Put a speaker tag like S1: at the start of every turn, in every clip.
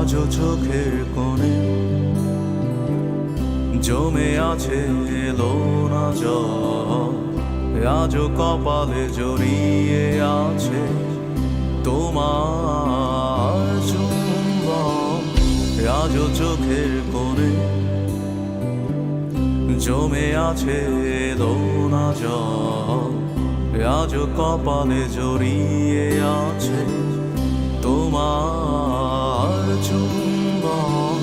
S1: আজও চোখের কোণে জমে আছে এলো না জল, আজও কপালে জড়িয়ে আছে তোমার চুম্বন। আজও চোখের কোণে জমে আছে এলো না জল, আজও কপালে জড়িয়ে আছে তোমার চুম্বন।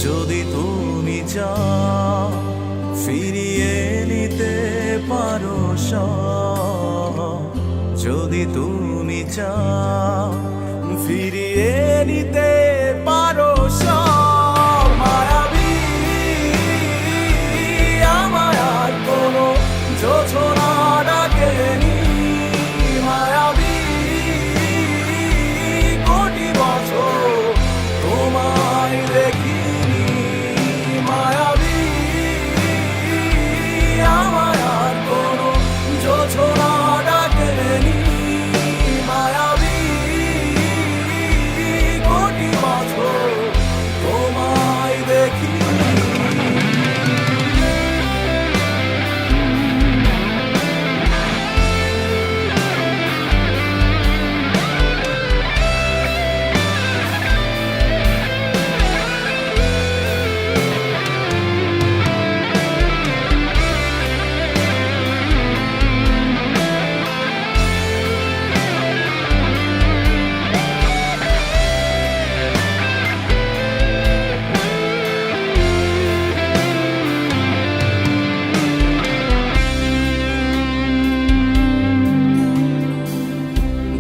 S1: যদি তুমি চাও ফিরিয়ে নিতে পারো সব, যদি তুমি চাও ফিরিয়ে নিতে পারো সব। মায়াবী আমায় আর কোনো যোছনা ডাকেনি, মায়াবী কোটি বছর তোমায় দেখিনি। মায়াবী আমায় আর কোনো যোছনা ডাকেনি, মায়াবী কোটি বছর তোমায় দেখিনি।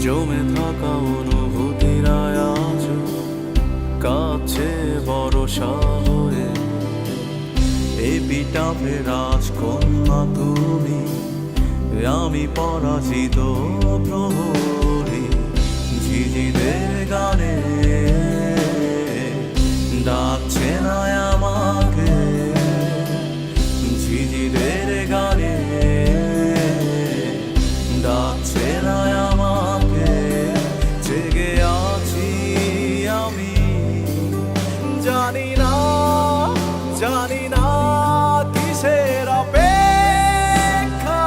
S1: জমে থাকা অনুভূতিরা আজ কাছে ভরসা হয়ে, এপিটাপে রাজকন্যা তুমি, আমি পরাজিত প্রহরী। ঝিঝিদের গানে ডাকছে না আমাকে, ঝিঝিদের গানে ডাকছে না আমাকে। জেগে আছি আমি, জানি না জানি না কিসের অপেক্ষা।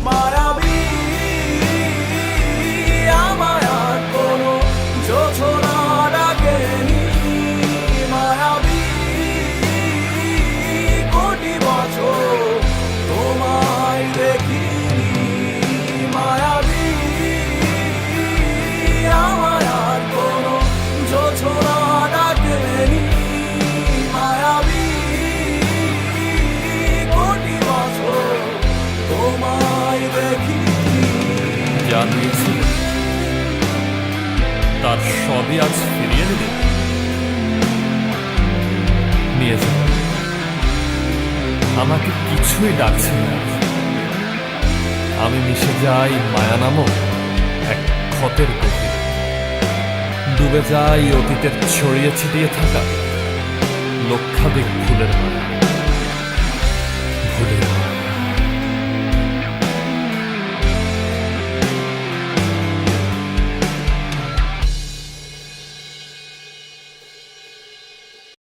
S1: মায়াবী আমায় আর কোনো যোছনা ডাকেনি, মায়াবী কোটি বছর তোমায় দেখিনি। মায়াবী আমায় আর কোনো যোছনা ডাকেনি, মায়াবী কোটি বছর তোমায় দেখিনি।
S2: যা দিয়েছিল তার সবই আজ ফিরিয়ে দিলে। নিয়ে যাও, আমাকে কিছুই ডাকছে না। আমি মিশে যাই মায়া নামক এক ক্ষতের গভীরে, ডুবে যাই অতীতের ছড়িয়ে ছিটিয়ে থাকা